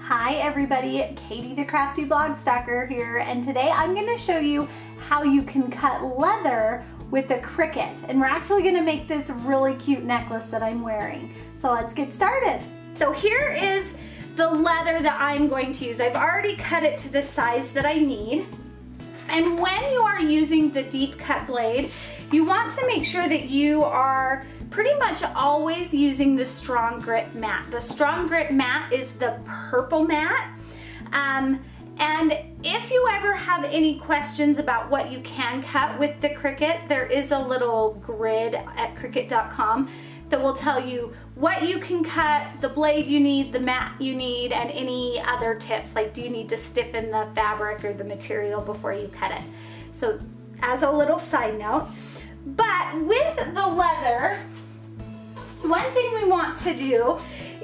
Hi everybody, Katie the Crafty Blog Stalker here, and today I'm going to show you how you can cut leather with a Cricut. And we're actually going to make this really cute necklace that I'm wearing. So let's get started. So here is the leather that I'm going to use. I've already cut it to the size that I need. And when you are using the deep cut blade, you want to make sure that you are pretty much always using the strong grip mat. The strong grip mat is the purple mat. And if you ever have any questions about what you can cut with the Cricut, there is a little grid at Cricut.com that will tell you what you can cut, the blade you need, the mat you need, and any other tips, like do you need to stiffen the fabric or the material before you cut it. So as a little side note, but with the leather, one thing we want to do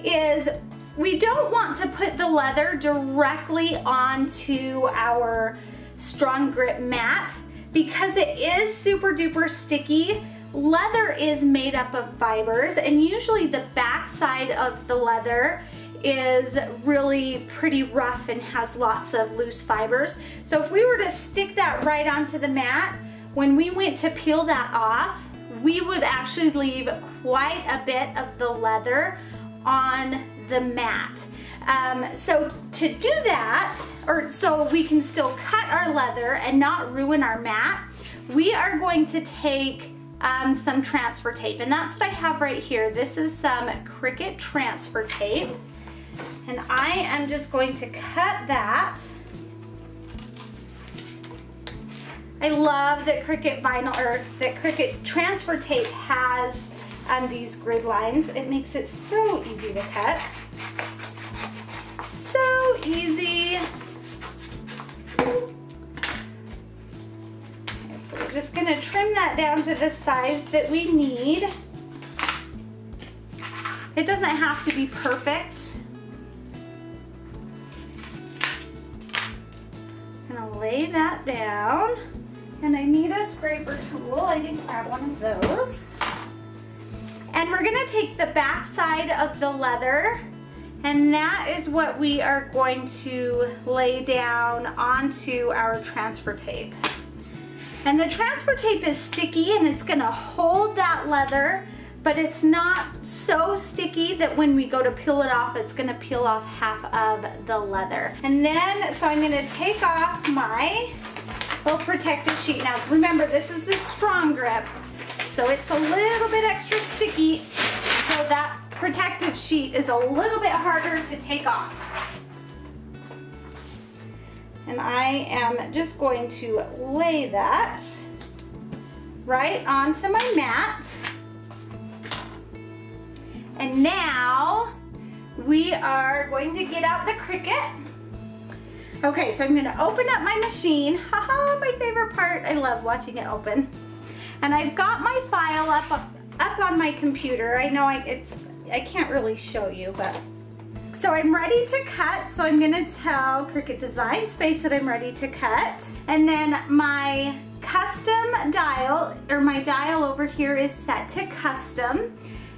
is we don't want to put the leather directly onto our strong grip mat because it is super duper sticky. Leather is made up of fibers, and usually the back side of the leather is really pretty rough and has lots of loose fibers. So if we were to stick that right onto the mat, when we went to peel that off, we would actually leave quite a bit of the leather on the mat. So to do that, or so we can still cut our leather and not ruin our mat, we are going to take some transfer tape, and that's what I have right here. This is some Cricut transfer tape, and I am just going to cut that. I love that Cricut vinyl, or that Cricut transfer tape has these grid lines. It makes it so easy to cut. So easy. So we're just gonna trim that down to the size that we need. It doesn't have to be perfect. I'm gonna lay that down. And I need a scraper tool. I didn't grab one of those. And we're gonna take the back side of the leather, and that is what we are going to lay down onto our transfer tape. And the transfer tape is sticky and it's gonna hold that leather, but it's not so sticky that when we go to peel it off, it's gonna peel off half of the leather. And then, so I'm gonna take off my little protective sheet. Now remember, this is the strong grip, so it's a little bit extra sticky, so that protective sheet is a little bit harder to take off. And I am just going to lay that right onto my mat. And now we are going to get out the Cricut. Okay, so I'm gonna open up my machine. Haha, my favorite part. I love watching it open. And I've got my file up on my computer. I know I can't really show you, but. So I'm ready to cut, so I'm gonna tell Cricut Design Space that I'm ready to cut. And then my custom dial, or my dial over here is set to custom.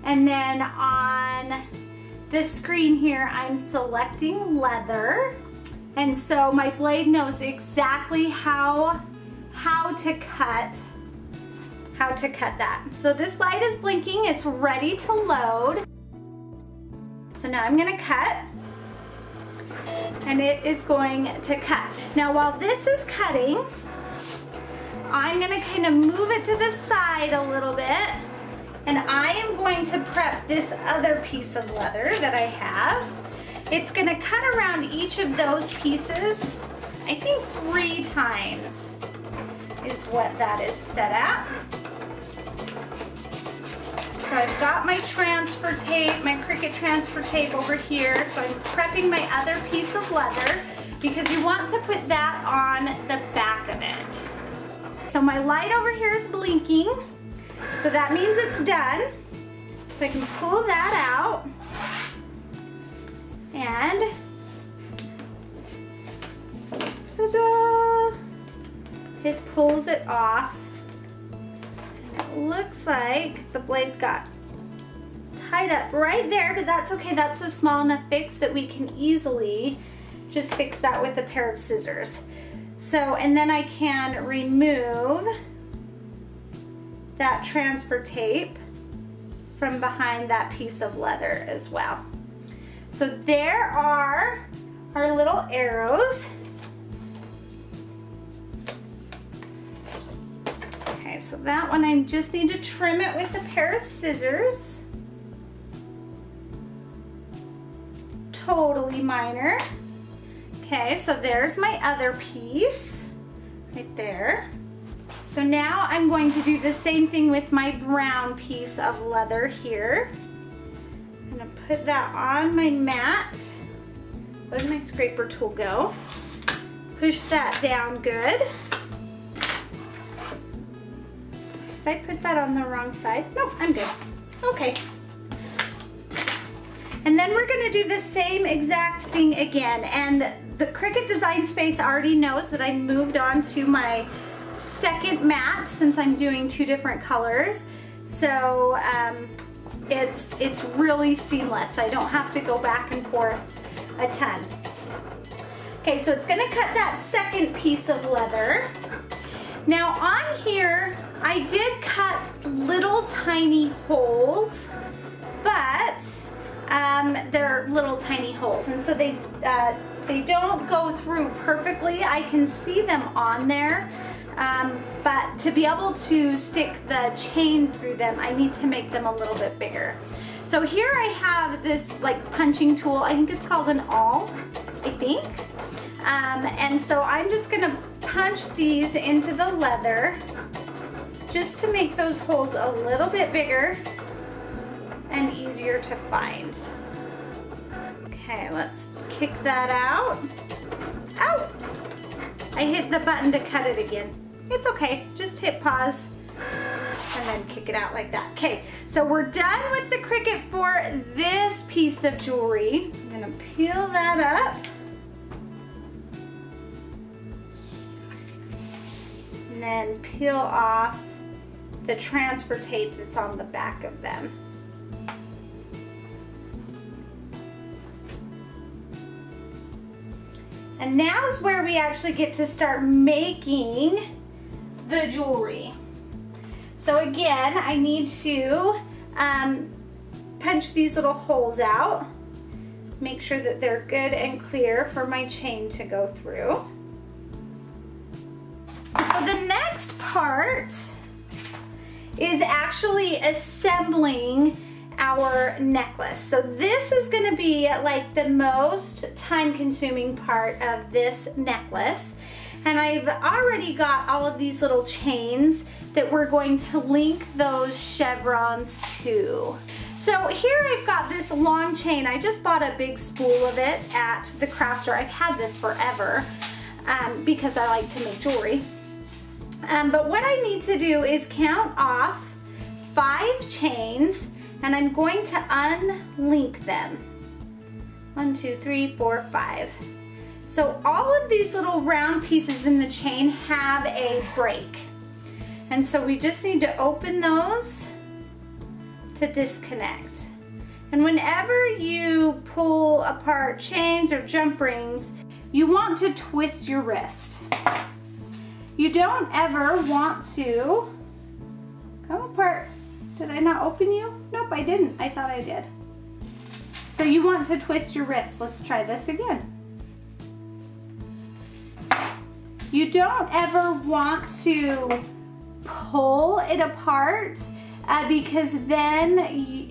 And then on the screen here, I'm selecting leather. And so my blade knows exactly how to cut that. So this light is blinking, it's ready to load. So now I'm gonna cut, and it is going to cut. Now while this is cutting, I'm gonna kind of move it to the side a little bit, and I am going to prep this other piece of leather that I have. It's gonna cut around each of those pieces, I think 3 times is what that is set at. So I've got my transfer tape, my Cricut transfer tape over here, so I'm prepping my other piece of leather because you want to put that on the back of it. So my light over here is blinking, so that means it's done. So I can pull that out. And ta-da! It pulls it off. And it looks like the blade got tied up right there, but that's okay. That's a small enough fix that we can easily just fix that with a pair of scissors. So, and then I can remove that transfer tape from behind that piece of leather as well. So there are our little arrows. Okay, so that one I just need to trim it with a pair of scissors. Totally minor. Okay, so there's my other piece right there. So now I'm going to do the same thing with my brown piece of leather here. I'm gonna put that on my mat. Where did my scraper tool go? Push that down good. Did I put that on the wrong side? Nope, I'm good. Okay. And then we're gonna do the same exact thing again. And the Cricut Design Space already knows that I moved on to my second mat since I'm doing two different colors. So it's really seamless. I don't have to go back and forth a ton. Okay, so it's gonna cut that second piece of leather. Now on here, I did cut little tiny holes, but they're little tiny holes, and so they don't go through perfectly. I can see them on there, but to be able to stick the chain through them, I need to make them a little bit bigger. So here I have this like punching tool. I think it's called an awl, I think. And so I'm just gonna punch these into the leather just to make those holes a little bit bigger and easier to find. Okay, let's kick that out. Ow! I hit the button to cut it again. It's okay, just hit pause and then kick it out like that. Okay, so we're done with the Cricut for this piece of jewelry. I'm gonna peel that up. And then peel off the transfer tape that's on the back of them. And now's where we actually get to start making the jewelry. So again, I need to punch these little holes out. Make sure that they're good and clear for my chain to go through. So the next part is actually assembling our necklace. So this is going to be like the most time-consuming part of this necklace. And I've already got all of these little chains that we're going to link those chevrons to. So here I've got this long chain. I just bought a big spool of it at the craft store. I've had this forever because I like to make jewelry. But what I need to do is count off 5 chains, and I'm going to unlink them. 1, 2, 3, 4, 5. So all of these little round pieces in the chain have a break. And so we just need to open those to disconnect. And whenever you pull apart chains or jump rings, you want to twist your wrist. You don't ever want to come apart. Did I not open you? Nope, I didn't. I thought I did. So you want to twist your wrist. Let's try this again. You don't ever want to pull it apart because then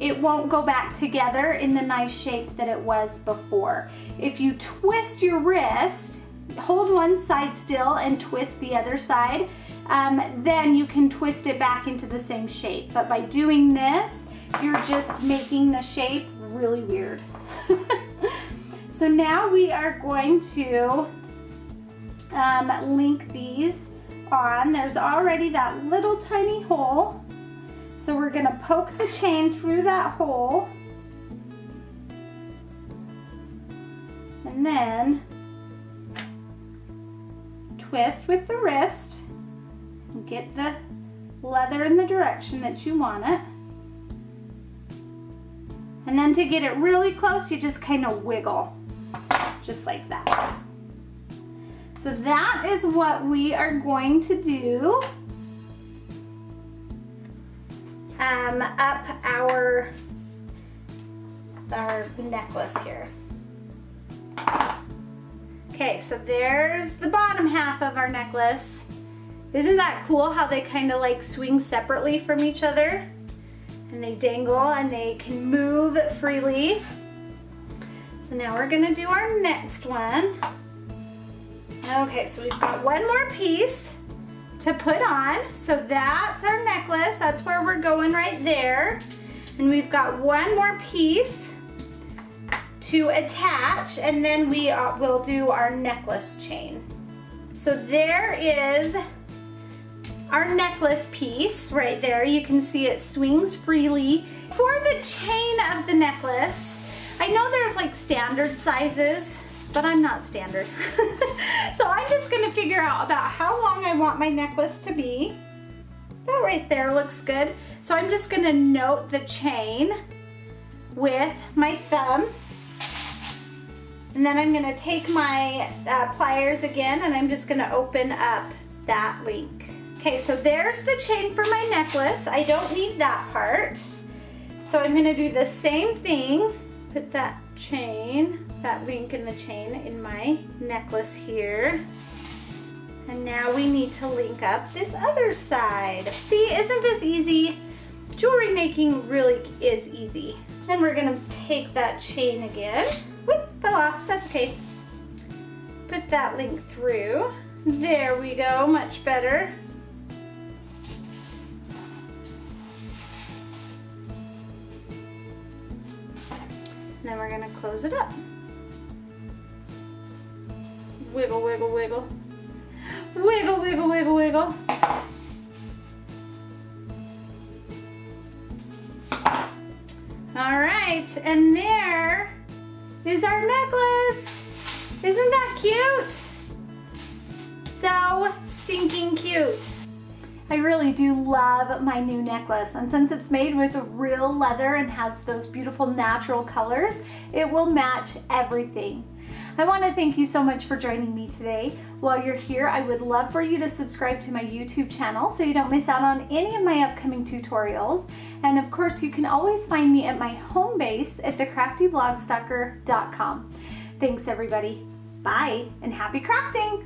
it won't go back together in the nice shape that it was before. If you twist your wrist, hold one side still and twist the other side, then you can twist it back into the same shape. But by doing this, you're just making the shape really weird. So now we are going to link these on. There's already that little tiny hole. So we're gonna poke the chain through that hole. And then twist with the wrist and get the leather in the direction that you want it. And then to get it really close, you just kind of wiggle, just like that. So that is what we are going to do up our necklace here. Okay, so there's the bottom half of our necklace. Isn't that cool how they kind of like swing separately from each other? And they dangle and they can move freely. So now we're gonna do our next one. Okay, so we've got one more piece to put on. So that's our necklace. That's where we're going right there. And we've got one more piece to attach, and then we will do our necklace chain. So there is our necklace piece right there. You can see it swings freely. For the chain of the necklace, I know there's like standard sizes, but I'm not standard. So I'm just gonna figure out about how long I want my necklace to be. That right there looks good. So I'm just gonna note the chain with my thumb. And then I'm gonna take my pliers again, and I'm just gonna open up that link. Okay, so there's the chain for my necklace. I don't need that part. So I'm gonna do the same thing. Put that chain, that link in the chain in my necklace here. And now we need to link up this other side. See, isn't this easy? Jewelry making really is easy. Then we're gonna take that chain again. Whoop, fell off, that's okay. Put that link through. There we go, much better. And then we're gonna close it up. Wiggle, wiggle, wiggle. Wiggle, wiggle, wiggle, wiggle. All right, and there is our necklace. Isn't that cute? So stinking cute. I really do love my new necklace, and since it's made with real leather and has those beautiful natural colors, it will match everything. I want to thank you so much for joining me today. While you're here, I would love for you to subscribe to my YouTube channel so you don't miss out on any of my upcoming tutorials. And of course, you can always find me at my home base at thecraftyblogstalker.com. Thanks everybody. Bye and happy crafting!